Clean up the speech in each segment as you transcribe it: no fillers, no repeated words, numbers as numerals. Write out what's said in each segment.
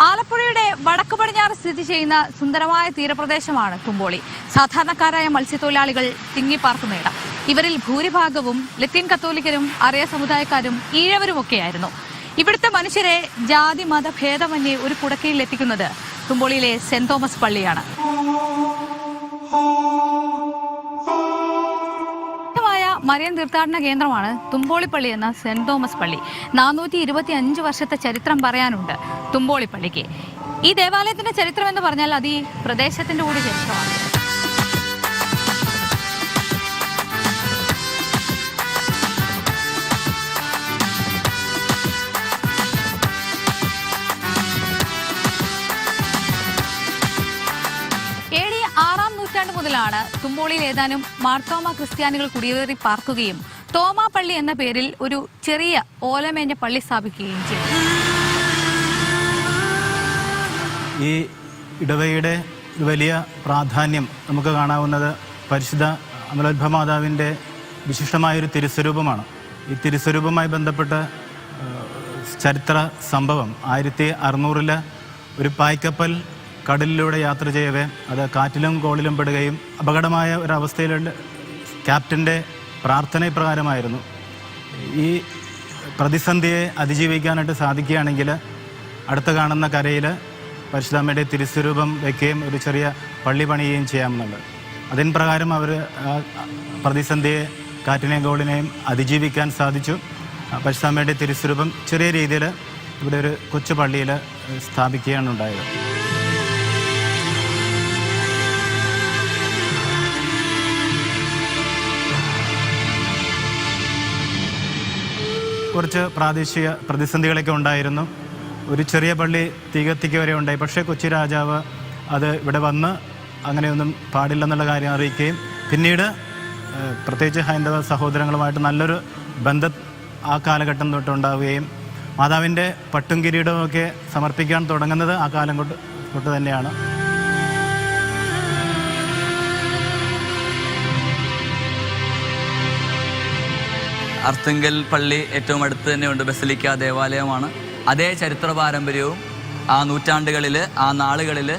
ആലപ്പുഴയുടെ വടക്ക് പടിഞ്ഞാറ് സ്ഥിതി ചെയ്യുന്ന സുന്ദരമായ തീരപ്രദേശമാണ് തുമ്പോളി. സാധാരണക്കാരായ മത്സ്യത്തൊഴിലാളികൾ തിങ്ങിപ്പാർക്കുന്ന ഇടം. ഇവരിൽ ഭൂരിഭാഗവും ലത്തീൻ കത്തോലിക്കരും അറിയ സമുദായക്കാരും ഈഴവരുമൊക്കെയായിരുന്നു. ഇവിടുത്തെ മനുഷ്യരെ ജാതി മത ഭേദമന്യേ ഒരു കുടക്കീഴിൽ എത്തിക്കുന്നത് തുമ്പോളിയിലെ സെന്റ് തോമസ് പള്ളിയാണ്. മരിയൻ തീർത്ഥാടന കേന്ദ്രമാണ് തുമ്പോളിപ്പള്ളി എന്ന സെന്റ് തോമസ് പള്ളി. 425 വർഷത്തെ ചരിത്രം പറയാനുണ്ട് തുമ്പോളിപ്പള്ളിക്ക്. ഈ ദേവാലയത്തിന്റെ ചരിത്രം എന്ന് പറഞ്ഞാൽ അത് ഈ പ്രദേശത്തിന്റെ കൂടി ചരിത്രമാണ്. മുതലാണ് തുമ്പോളിയിൽ ഏതാനും മാർത്തോമ ക്രിസ്ത്യാനികൾ കുടിയേറി പാർക്കുകയും തോമാ പള്ളി എന്ന പേരിൽ ഒരു ചെറിയ ഓലമേഞ്ഞ പള്ളി സ്ഥാപിക്കുകയും ചെയ്തു. ഈ ഇടവയുടെ വലിയ പ്രാധാന്യം നമുക്ക് കാണാവുന്നത് പരിശുദ്ധ അമലോത്ഭവ മാതാവിൻ്റെ വിശിഷ്ടമായൊരു തിരുസ്വരൂപമാണ്. ഈ തിരുസ്വരൂപവുമായി ബന്ധപ്പെട്ട ചരിത്ര സംഭവം 1600 ഒരു പായ്ക്കപ്പൽ കടലിലൂടെ യാത്ര ചെയ്യവേ അത് കാറ്റിലും കോളിലും പെടുകയും അപകടമായ ഒരവസ്ഥയിലുണ്ട്. ക്യാപ്റ്റൻ്റെ പ്രാർത്ഥന ഇപ്രകാരമായിരുന്നു: ഈ പ്രതിസന്ധിയെ അതിജീവിക്കാനായിട്ട് സാധിക്കുകയാണെങ്കിൽ അടുത്ത കാണുന്ന കരയിൽ പരിശുദ്ധമ്മയുടെ തിരുസ്വരൂപം വയ്ക്കുകയും ഒരു ചെറിയ പള്ളി പണിയുകയും ചെയ്യാമെന്നുള്ളത്. അതിൻ പ്രകാരം അവർ പ്രതിസന്ധിയെ കാറ്റിനെയും കോളിനെയും അതിജീവിക്കാൻ സാധിച്ചു. പരിശുദ്ധമ്മയുടെ തിരുസ്വരൂപം ചെറിയ രീതിയിൽ ഇവിടെ ഒരു കൊച്ചു പള്ളിയിൽ സ്ഥാപിക്കുകയാണ് ഉണ്ടായത്. കുറച്ച് പ്രാദേശിക പ്രതിസന്ധികളൊക്കെ ഉണ്ടായിരുന്നു. ഒരു ചെറിയ പള്ളി തീകത്തിക്ക് വരെ ഉണ്ടായി. പക്ഷേ കൊച്ചി രാജാവ് അത് ഇവിടെ വന്ന് അങ്ങനെയൊന്നും പാടില്ലെന്നുള്ള കാര്യം അറിയിക്കുകയും പിന്നീട് പ്രത്യേകിച്ച് ഹൈന്ദവ സഹോദരങ്ങളുമായിട്ട് നല്ലൊരു ബന്ധം ആ കാലഘട്ടം തൊട്ടുണ്ടാവുകയും മാതാവിൻ്റെ പട്ടും കിരീടവുമൊക്കെ സമർപ്പിക്കാൻ തുടങ്ങുന്നത് ആ കാലം തൊട്ട് തന്നെയാണ്. അർത്തുങ്കൽ പള്ളി ഏറ്റവും അടുത്ത് തന്നെയുണ്ട്. ബസലിക്ക ദേവാലയമാണ്. അതേ ചരിത്ര പാരമ്പര്യവും ആ നൂറ്റാണ്ടുകളിൽ ആ നാളുകളിൽ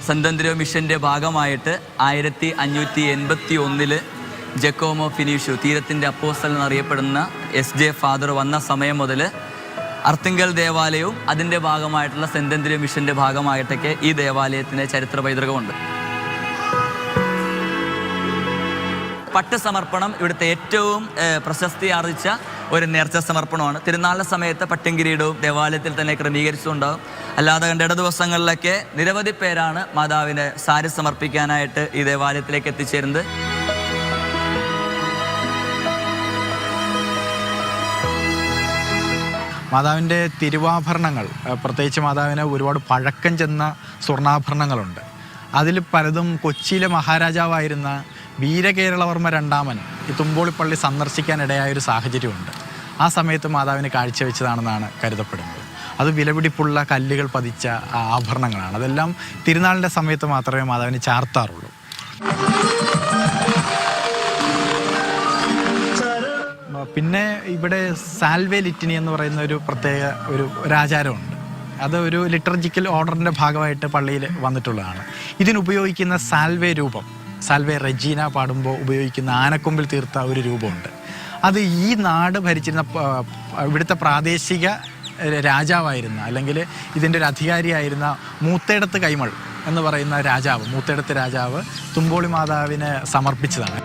സെന്റ് ആന്ത്രോസ് മിഷൻ്റെ ഭാഗമായിട്ട് 1581 ജക്കോമോ ഫിനീഷ്യു തീരത്തിൻ്റെ അപ്പോസ്തലൻ എന്നറിയപ്പെടുന്ന SJ ഫാദർ വന്ന സമയം മുതൽ അർത്തുങ്കൽ ദേവാലയവും അതിൻ്റെ ഭാഗമായിട്ടുള്ള സെന്റ് ആന്ത്രോസ് മിഷൻ്റെ ഭാഗമായിട്ടൊക്കെ ഈ ദേവാലയത്തിന് ചരിത്ര പൈതൃകമുണ്ട്. പട്ട് സമർപ്പണം ഇവിടുത്തെ ഏറ്റവും പ്രശസ്തി ആർജിച്ച ഒരു നേർച്ച സമർപ്പണമാണ്. തിരുനാളിൻ്റെ സമയത്ത് പട്ടും കിരീടവും ദേവാലയത്തിൽ തന്നെ ക്രമീകരിച്ചിട്ടുണ്ടാകും. അല്ലാതെ കണ്ട ദിവസങ്ങളിലൊക്കെ നിരവധി പേരാണ് മാതാവിന് സാരി സമർപ്പിക്കാനായിട്ട് ഈ ദേവാലയത്തിലേക്ക് എത്തിച്ചേരുന്നത്. മാതാവിൻ്റെ തിരുവാഭരണങ്ങൾ, പ്രത്യേകിച്ച് മാതാവിന് ഒരുപാട് പഴക്കം ചെന്ന സ്വർണ്ണാഭരണങ്ങളുണ്ട്. അതിൽ പലതും കൊച്ചിയിലെ മഹാരാജാവായിരുന്ന വീരകേരളവർമ്മ രണ്ടാമൻ ഈ തുമ്പോളിപ്പള്ളി സന്ദർശിക്കാനിടയായൊരു സാഹചര്യമുണ്ട്. ആ സമയത്ത് മാതാവിന് കാഴ്ചവെച്ചതാണെന്നാണ് കരുതപ്പെടുന്നത്. അത് വിലപിടിപ്പുള്ള കല്ലുകൾ പതിച്ച ആഭരണങ്ങളാണ്. അതെല്ലാം തിരുനാളിൻ്റെ സമയത്ത് മാത്രമേ മാതാവിന് ചാർത്താറുള്ളൂ. പിന്നെ ഇവിടെ സാൽവേ ലിറ്റിനി എന്ന് പറയുന്ന ഒരു പ്രത്യേക ഒരു ആചാരമുണ്ട്. അത് ഒരു ലിറ്റർജിക്കൽ ഓർഡറിൻ്റെ ഭാഗമായിട്ട് പള്ളിയിൽ വന്നിട്ടുള്ളതാണ്. ഇതിനുപയോഗിക്കുന്ന സാൽവേ രൂപം, സാൽവേ റെജീന പാടുമ്പോൾ ഉപയോഗിക്കുന്ന ആനക്കൊമ്പിൽ തീർത്ത ഒരു രൂപമുണ്ട്. അത് ഈ നാട് ഭരിച്ചിരുന്ന ഇവിടുത്തെ പ്രാദേശിക രാജാവായിരുന്ന, അല്ലെങ്കിൽ ഇതിൻ്റെ ഒരു അധികാരിയായിരുന്ന മൂത്തേടത്ത് കൈമൾ എന്ന് പറയുന്ന രാജാവ്, മൂത്തേടത്ത് രാജാവ് തുമ്പോളി മാതാവിന് സമർപ്പിച്ചതാണ്.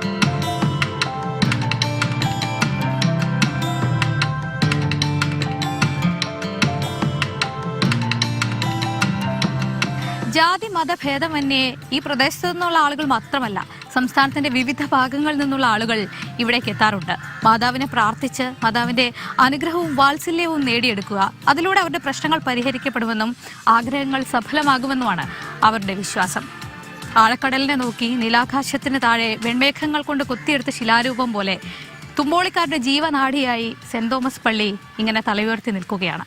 ജാതി മതഭേദമന്യേ ഈ പ്രദേശത്തു നിന്നുള്ള ആളുകൾ മാത്രമല്ല, സംസ്ഥാനത്തിന്റെ വിവിധ ഭാഗങ്ങളിൽ നിന്നുള്ള ആളുകൾ ഇവിടേക്ക് എത്താറുണ്ട്. മാതാവിനെ പ്രാർത്ഥിച്ച് മാതാവിന്റെ അനുഗ്രഹവും വാത്സല്യവും നേടിയെടുക്കുക, അതിലൂടെ അവരുടെ പ്രശ്നങ്ങൾ പരിഹരിക്കപ്പെടുമെന്നും ആഗ്രഹങ്ങൾ സഫലമാകുമെന്നുമാണ് അവരുടെ വിശ്വാസം. ആഴക്കടലിനെ നോക്കി നീലാകാശത്തിന് താഴെ വെൺമേഘങ്ങൾ കൊണ്ട് കൊത്തിയെടുത്ത ശിലാരൂപം പോലെ തുമ്പോളിക്കാരുടെ ജീവനാഡിയായി സെന്റ് തോമസ് പള്ളി ഇങ്ങനെ തലയുയർത്തി നിൽക്കുകയാണ്.